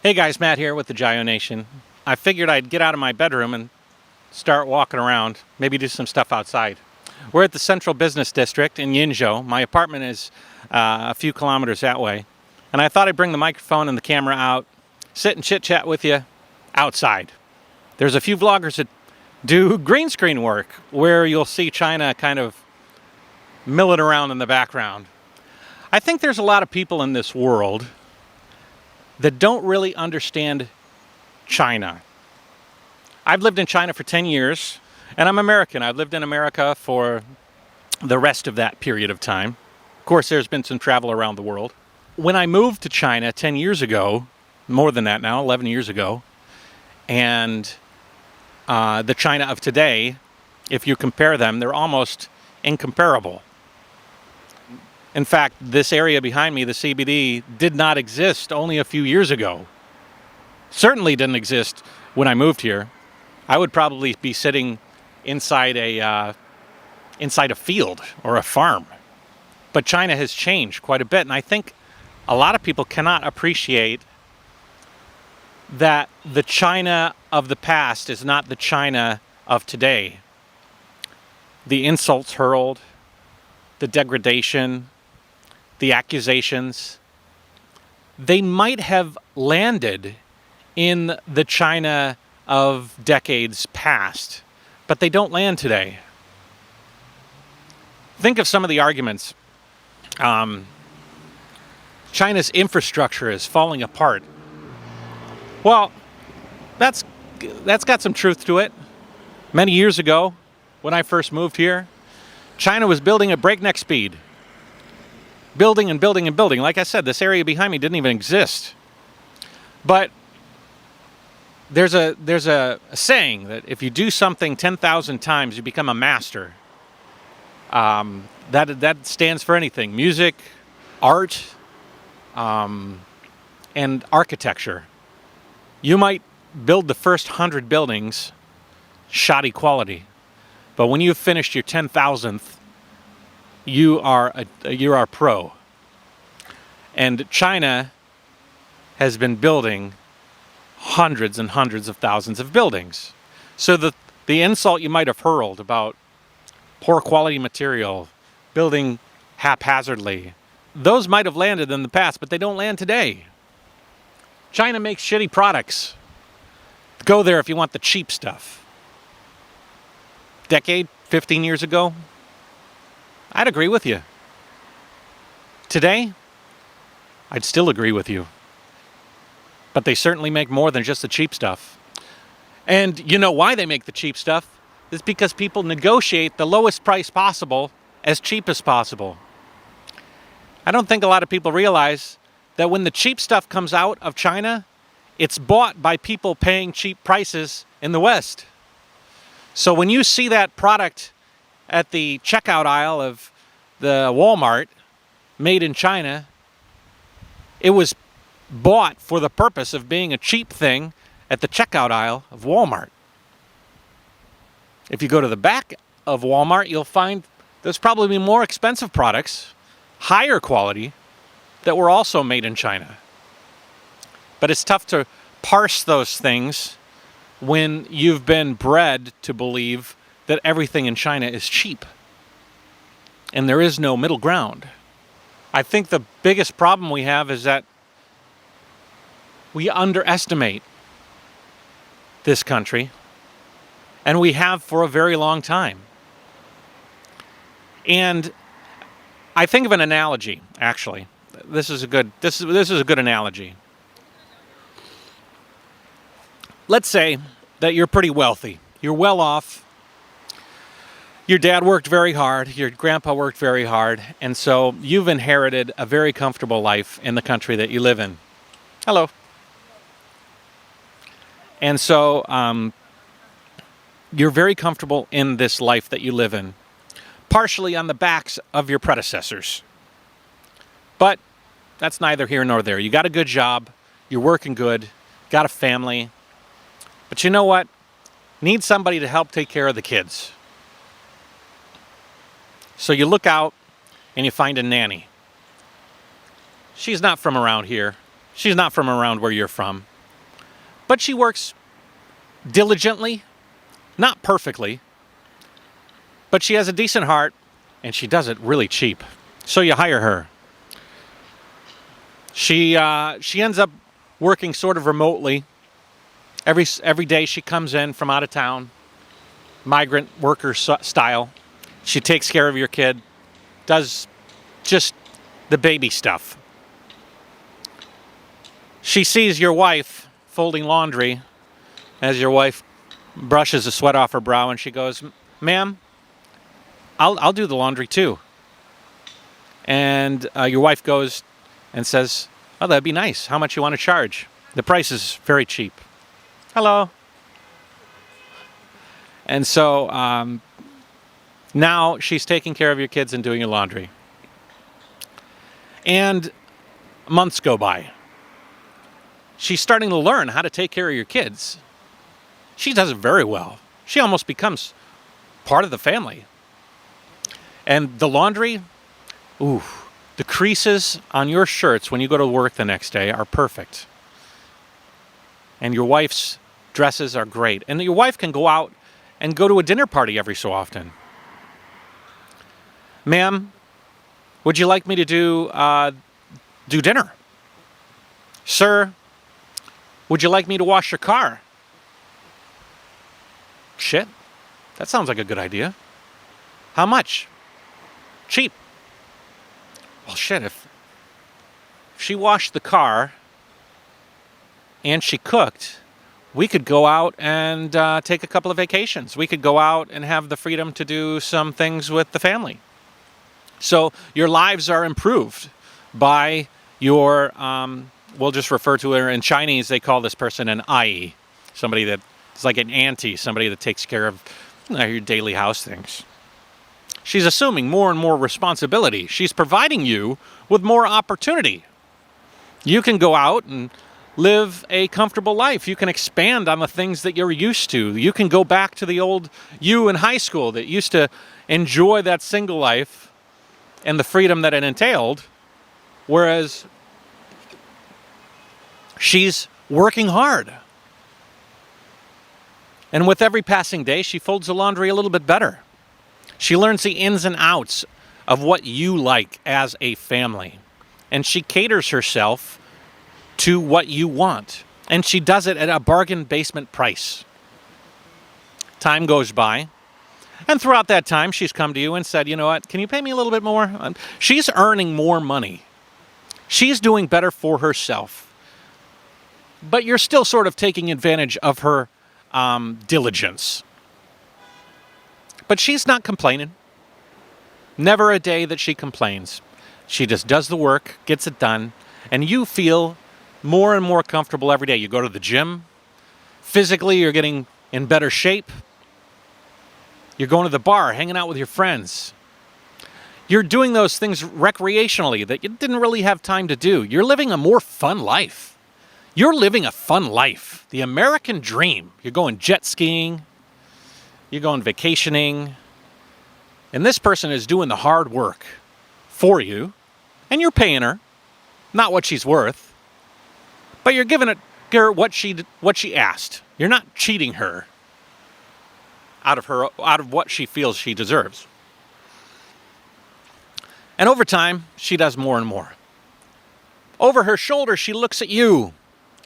Hey guys, Matt here with the JaYoe Nation. I figured I'd get out of my bedroom and start walking around, maybe do some stuff outside. We're at the Central Business District in Yinzhou. My apartment is a few kilometers that way. And I thought I'd bring the microphone and the camera out, sit and chit-chat with you outside. There's a few vloggers that do green screen work where you'll see China kind of milling around in the background. I think there's a lot of people in this world that don't really understand China. I've lived in China for 10 years, and I'm American. I've lived in America for the rest of that period of time. Of course, there's been some travel around the world. When I moved to China 10 years ago, more than that now, 11 years ago, and the China of today, if you compare them, they're almost incomparable. In fact, this area behind me, the CBD, did not exist only a few years ago. Certainly didn't exist when I moved here. I would probably be sitting inside a field or a farm. But China has changed quite a bit, and I think a lot of people cannot appreciate that the China of the past is not the China of today. The insults hurled, the degradation, the accusations, they might have landed in the China of decades past, but they don't land today. Think of some of the arguments. China's infrastructure is falling apart. Well, that's got some truth to it. Many years ago, when I first moved here, China was building at breakneck speed. Building and building and building. Like I said, this area behind me didn't even exist. But there's a saying that if you do something 10,000 times, you become a master. That stands for anything: music, art, and architecture. You might build the first 100 buildings, shoddy quality, but when you've finished your 10,000th, you are a pro. And China has been building hundreds and hundreds of thousands of buildings. So the insult you might have hurled about poor quality material, building haphazardly, those might have landed in the past, but they don't land today. China makes shitty products. Go there if you want the cheap stuff. Decade, 15 years ago, I'd agree with you. Today, I'd still agree with you. But they certainly make more than just the cheap stuff. And you know why they make the cheap stuff? It's because people negotiate the lowest price possible as cheap as possible. I don't think a lot of people realize that when the cheap stuff comes out of China, it's bought by people paying cheap prices in the West. So when you see that product at the checkout aisle of the Walmart, made in China, it was bought for the purpose of being a cheap thing at the checkout aisle of Walmart. If you go to the back of Walmart, you'll find there's probably more expensive products, higher quality, that were also made in China. But it's tough to parse those things when you've been bred to believe that everything in China is cheap. And there is no middle ground. I think the biggest problem we have is that we underestimate this country, and we have for a very long time. And I think of an analogy, actually. This is a good analogy. Let's say that you're pretty wealthy. You're well off. Your dad worked very hard, your grandpa worked very hard, and so you've inherited a very comfortable life in the country that you live in. Hello. And so you're very comfortable in this life that you live in, partially on the backs of your predecessors. But that's neither here nor there. You got a good job, you're working good, got a family, but you know what? Need somebody to help take care of the kids. So you look out and you find a nanny. She's not from around here. She's not from around where you're from. But she works diligently, not perfectly, but she has a decent heart, and she does it really cheap. So you hire her. She ends up working sort of remotely. Every day she comes in from out of town, migrant worker style. She takes care of your kid, does just the baby stuff. She sees your wife folding laundry as your wife brushes the sweat off her brow, and she goes, "Ma'am, I'll do the laundry too." And your wife goes and says, "Oh, that'd be nice. How much you want to charge? The price is very cheap." Hello. And so now she's taking care of your kids and doing your laundry. And months go by. She's starting to learn how to take care of your kids. She does it very well. She almost becomes part of the family. And the laundry, ooh, the creases on your shirts when you go to work the next day are perfect. And your wife's dresses are great. And your wife can go out and go to a dinner party every so often. "Ma'am, would you like me to do dinner?" "Sir, would you like me to wash your car?" "Shit, that sounds like a good idea. How much?" "Cheap." Well, shit, if she washed the car and she cooked, we could go out and take a couple of vacations. We could go out and have the freedom to do some things with the family. So your lives are improved by your, we'll just refer to her in Chinese, they call this person an ai, somebody that's like an auntie, somebody that takes care of your daily house things. She's assuming more and more responsibility. She's providing you with more opportunity. You can go out and live a comfortable life. You can expand on the things that you're used to. You can go back to the old you in high school that used to enjoy that single life and the freedom that it entailed, whereas she's working hard. And with every passing day, she folds the laundry a little bit better. She learns the ins and outs of what you like as a family. And she caters herself to what you want. And she does it at a bargain basement price. Time goes by. And throughout that time, she's come to you and said, "You know what, can you pay me a little bit more?" She's earning more money. She's doing better for herself. But you're still sort of taking advantage of her diligence. But she's not complaining. Never a day that she complains. She just does the work, gets it done, and you feel more and more comfortable every day. You go to the gym. Physically, you're getting in better shape. You're going to the bar, hanging out with your friends. You're doing those things recreationally that you didn't really have time to do. You're living a more fun life. You're living a fun life. The American dream. You're going jet skiing. You're going vacationing. And this person is doing the hard work for you. And you're paying her. Not what she's worth. But you're giving her what she asked. You're not cheating her out of what she feels she deserves. And over time, she does more and more. Over her shoulder, she looks at you,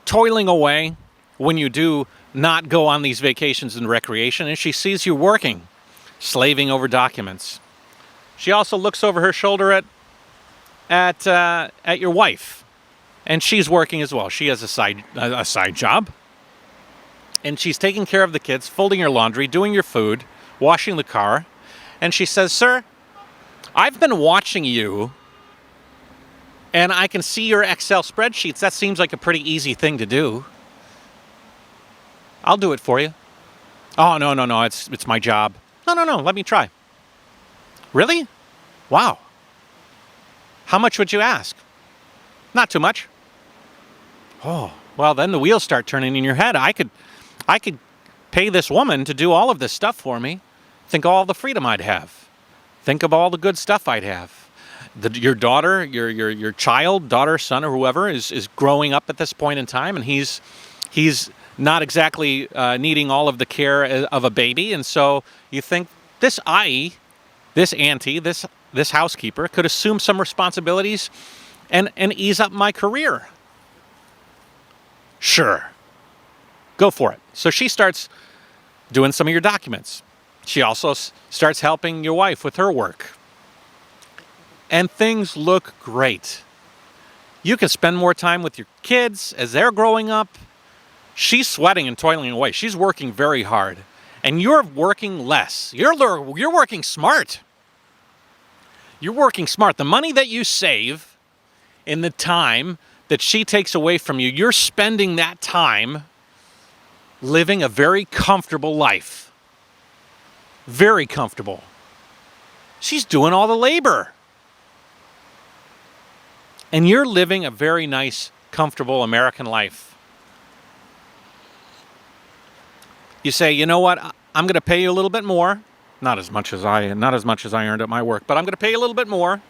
toiling away when you do not go on these vacations and recreation, and she sees you working, slaving over documents. She also looks over her shoulder at your wife, and she's working as well. She has a side job. And she's taking care of the kids, folding your laundry, doing your food, washing the car. And she says, "Sir, I've been watching you, and I can see your Excel spreadsheets. That seems like a pretty easy thing to do. I'll do it for you." "Oh, no, it's my job." No, let me try." "Really? Wow. How much would you ask?" "Not too much." "Oh, well, then the wheels start turning in your head. I could pay this woman to do all of this stuff for me. Think of all the freedom I'd have. Think of all the good stuff I'd have. Your daughter, your child, daughter, son, or whoever is growing up at this point in time, and he's not exactly needing all of the care of a baby. And so you think this IE, this auntie, this housekeeper could assume some responsibilities and ease up my career. Sure. Go for it. So she starts doing some of your documents. She also starts helping your wife with her work. And things look great. You can spend more time with your kids as they're growing up. She's sweating and toiling away. She's working very hard. And you're working less. You're working smart. You're working smart. The money that you save in the time that she takes away from you, you're spending that time living a very comfortable life. Very comfortable. She's doing all the labor. And you're living a very nice, comfortable American life. You say, you know what? I'm going to pay you a little bit more. Not as much as I earned at my work, but I'm going to pay you a little bit more.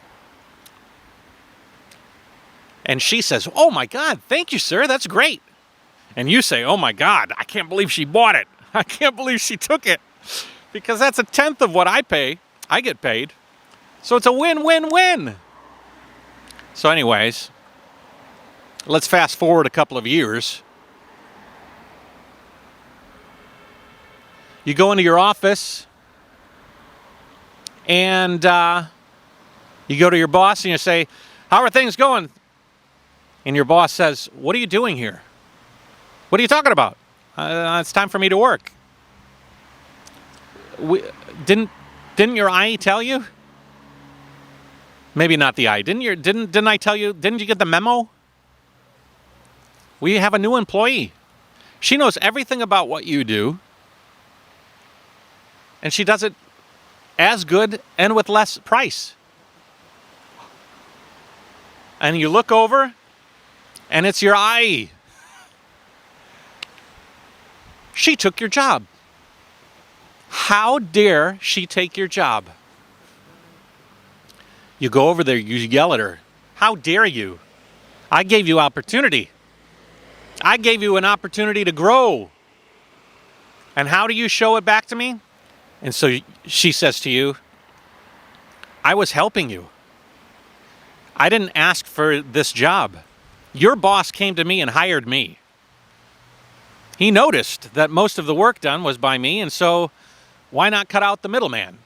And she says, oh my God, thank you, sir. That's great. And you say, oh my God, I can't believe she bought it. I can't believe she took it. Because that's 1/10 of what I pay. I get paid. So it's a win-win-win. So anyways, let's fast forward a couple of years. You go into your office and you go to your boss and you say, how are things going? And your boss says, what are you doing here? What are you talking about? It's time for me to work. Didn't your IE tell you? Maybe not the IE. Didn't I tell you? Didn't you get the memo? We have a new employee. She knows everything about what you do. And she does it as good and with less price. And you look over, and it's your IE. She took your job. How dare she take your job? You go over there, you yell at her. How dare you? I gave you opportunity. I gave you an opportunity to grow. And how do you show it back to me? And so she says to you, I was helping you. I didn't ask for this job. Your boss came to me and hired me. He noticed that most of the work done was by me, and so why not cut out the middleman?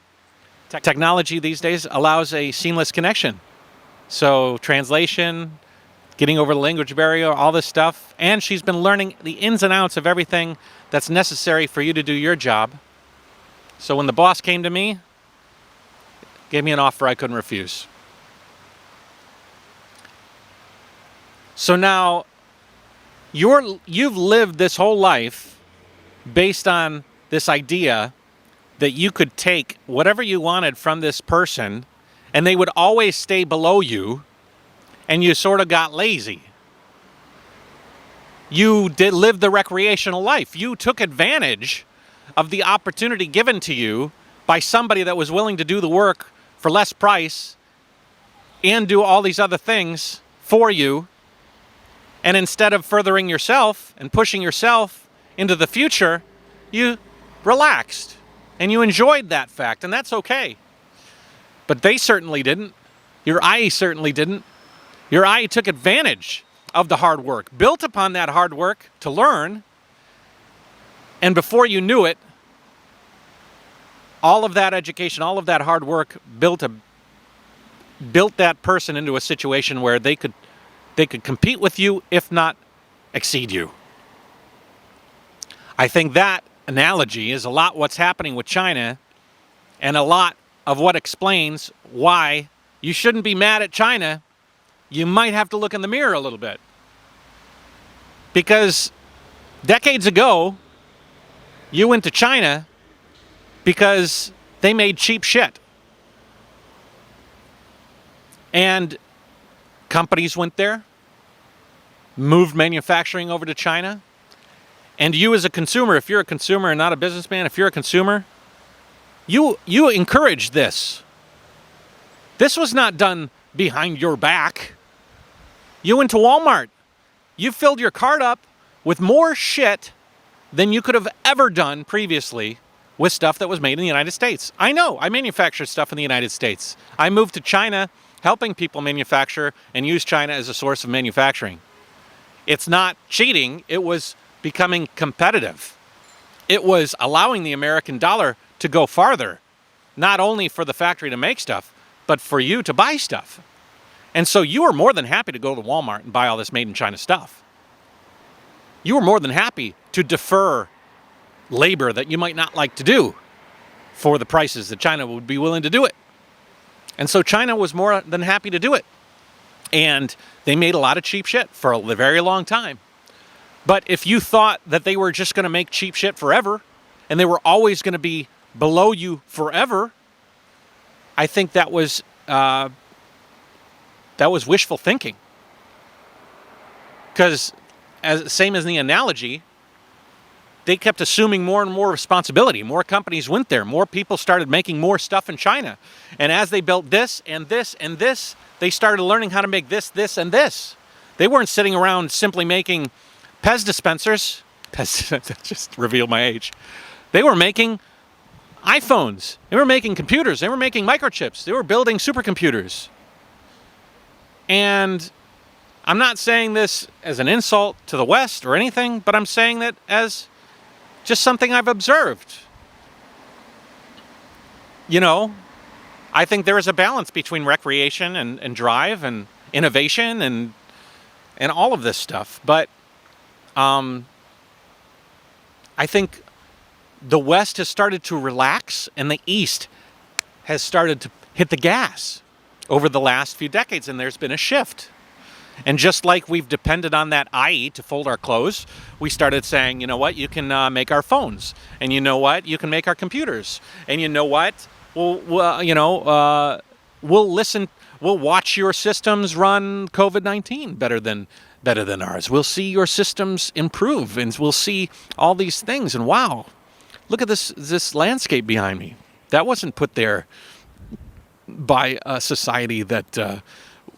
Technology these days allows a seamless connection. So translation, getting over the language barrier, all this stuff. And she's been learning the ins and outs of everything that's necessary for you to do your job. So when the boss came to me, gave me an offer I couldn't refuse. So now you've lived this whole life based on this idea that you could take whatever you wanted from this person and they would always stay below you, and you sort of got lazy. You did live the recreational life. You took advantage of the opportunity given to you by somebody that was willing to do the work for less price and do all these other things for you. And instead of furthering yourself and pushing yourself into the future, you relaxed. And you enjoyed that fact, and that's okay. But they certainly didn't. Your IE certainly didn't. Your IE took advantage of the hard work, built upon that hard work to learn, and before you knew it, all of that education, all of that hard work built that person into a situation where they could compete with you, if not exceed you. I think that analogy is a lot what's happening with China, and a lot of what explains why you shouldn't be mad at China. You might have to look in the mirror a little bit. Because decades ago, you went to China because they made cheap shit. And companies went there, moved manufacturing over to China. And you as a consumer, if you're a consumer and not a businessman, if you're a consumer, you encourage this. This was not done behind your back. You went to Walmart. You filled your cart up with more shit than you could have ever done previously with stuff that was made in the United States. I know, I manufacture stuff in the United States. I moved to China helping people manufacture and use China as a source of manufacturing. It's not cheating, it was becoming competitive. It was allowing the American dollar to go farther, not only for the factory to make stuff, but for you to buy stuff. And so you were more than happy to go to Walmart and buy all this made in China stuff. You were more than happy to defer labor that you might not like to do for the prices that China would be willing to do it. And so China was more than happy to do it. And they made a lot of cheap shit for a very long time. But if you thought that they were just going to make cheap shit forever, and they were always going to be below you forever, I think that was wishful thinking. Because, same as the analogy, they kept assuming more and more responsibility. More companies went there. More people started making more stuff in China. And as they built this and this and this, they started learning how to make this, this, and this. They weren't sitting around simply making Pez dispensers. That just revealed my age. They were making iPhones. They were making computers. They were making microchips. They were building supercomputers. And I'm not saying this as an insult to the West or anything, but I'm saying that as just something I've observed. You know, I think there is a balance between recreation and drive and innovation and all of this stuff. But I think the West has started to relax and the East has started to hit the gas over the last few decades, and there's been a shift. And just like we've depended on that IE to fold our clothes, we started saying, you know what, you can make our phones. And you know what, you can make our computers. And you know what, we'll watch your systems run COVID-19 better than ours. We'll see your systems improve, and we'll see all these things. And wow, look at this landscape behind me. That wasn't put there by a society that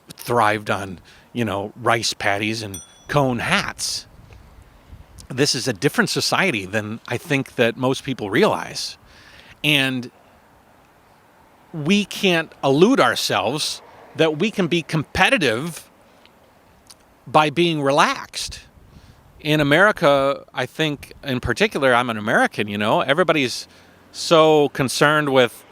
thrived on, rice patties and cone hats. This is a different society than I think that most people realize. And we can't elude ourselves that we can be competitive by being relaxed. In America, I think in particular, I'm an American, everybody's so concerned with,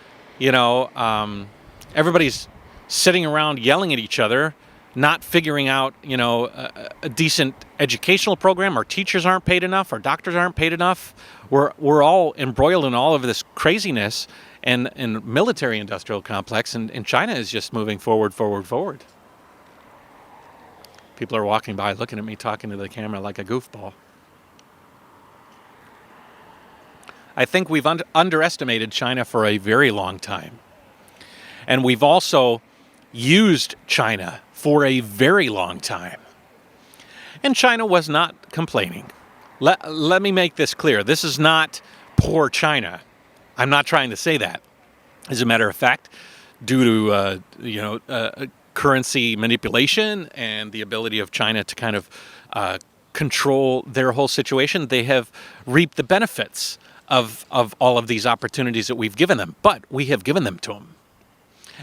everybody's sitting around yelling at each other, not figuring out, a decent educational program. Our teachers aren't paid enough. Our doctors aren't paid enough. We're all embroiled in all of this craziness and military-industrial complex, and China is just moving forward. People are walking by looking at me talking to the camera like a goofball. I think we've underestimated China for a very long time. And we've also used China for a very long time. And China was not complaining. Let me make this clear. This is not poor China. I'm not trying to say that. As a matter of fact, due to currency manipulation and the ability of China to kind of control their whole situation, they have reaped the benefits of all of these opportunities that we've given them. But we have given them to them.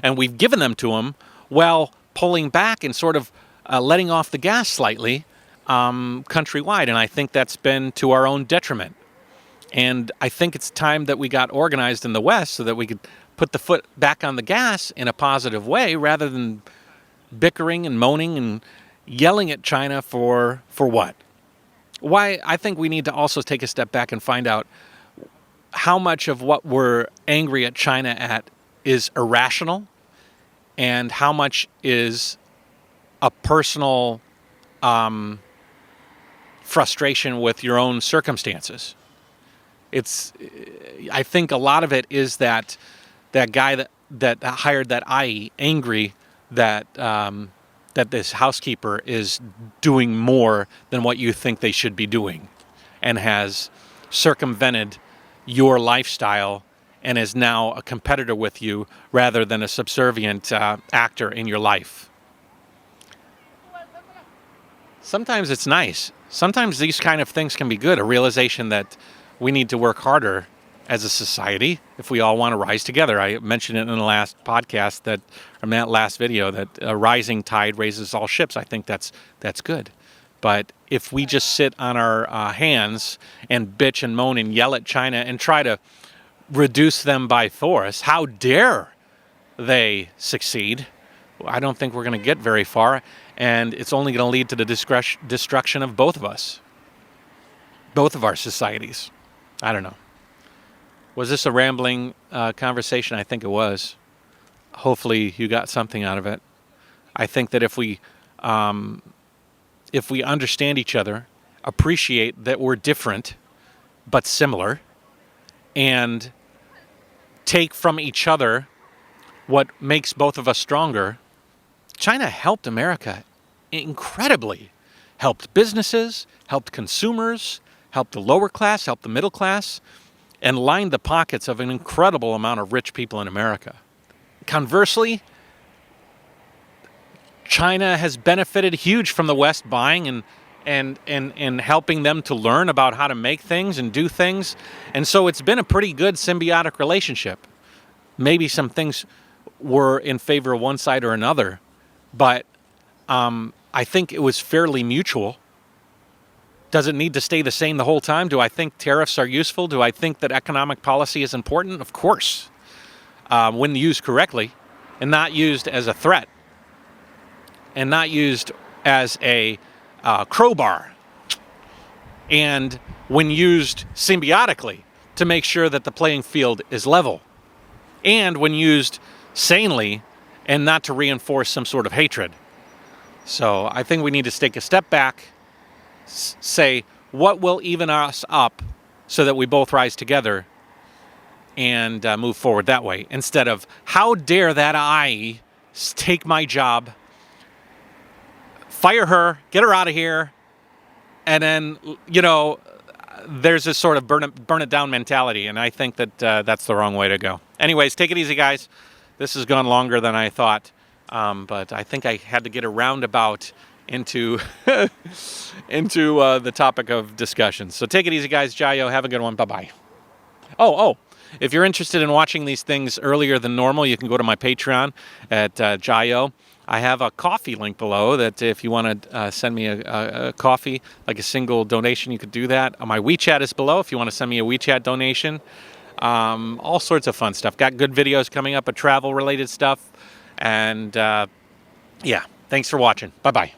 And we've given them to them while pulling back and sort of letting off the gas slightly countrywide. And I think that's been to our own detriment. And I think it's time that we got organized in the West so that we could put the foot back on the gas in a positive way rather than bickering and moaning and yelling at China for what? Why? I think we need to also take a step back and find out how much of what we're angry at China at is irrational and how much is a personal frustration with your own circumstances. I think a lot of it is that guy that hired that IE angry that this housekeeper is doing more than what you think they should be doing and has circumvented your lifestyle and is now a competitor with you rather than a subservient actor in your life. Sometimes it's nice sometimes these kind of things can be good. A realization that we need to work harder as a society if we all want to rise together. I mentioned it in the last podcast that, or that last video, that a rising tide raises all ships. I think that's good. But if we just sit on our hands and bitch and moan and yell at China and try to reduce them by force, how dare they succeed? I don't think we're going to get very far, and it's only going to lead to the destruction of both of us, both of our societies. I don't know. Was this a rambling conversation? I think it was. Hopefully you got something out of it. I think that if we understand each other, appreciate that we're different but similar, and take from each other what makes both of us stronger. China helped America incredibly. Helped businesses, helped consumers, helped the lower class, helped the middle class, and lined the pockets of an incredible amount of rich people in America. Conversely, China has benefited huge from the West buying and helping them to learn about how to make things and do things. And so it's been a pretty good symbiotic relationship. Maybe some things were in favor of one side or another, but I think it was fairly mutual. Does it need to stay the same the whole time? Do I think tariffs are useful? Do I think that economic policy is important? Of course, when used correctly and not used as a threat and not used as a crowbar, and when used symbiotically to make sure that the playing field is level, and when used sanely and not to reinforce some sort of hatred. So I think we need to take a step back, say what will even us up so that we both rise together and move forward that way, instead of how dare that I take my job, fire her, get her out of here, and then, you know, there's this sort of burn it down mentality, and I think that that's the wrong way to go. Anyways, take it easy, guys. This has gone longer than I thought, but I think I had to get a roundabout into the topic of discussion. So take it easy, guys. JaYoe, have a good one. Bye-bye. Oh, if you're interested in watching these things earlier than normal, you can go to my Patreon at JaYoe. I have a coffee link below that if you want to send me a coffee, like a single donation, you could do that. My WeChat is below if you want to send me a WeChat donation. All sorts of fun stuff. Got good videos coming up of travel-related stuff. And, yeah, thanks for watching. Bye-bye.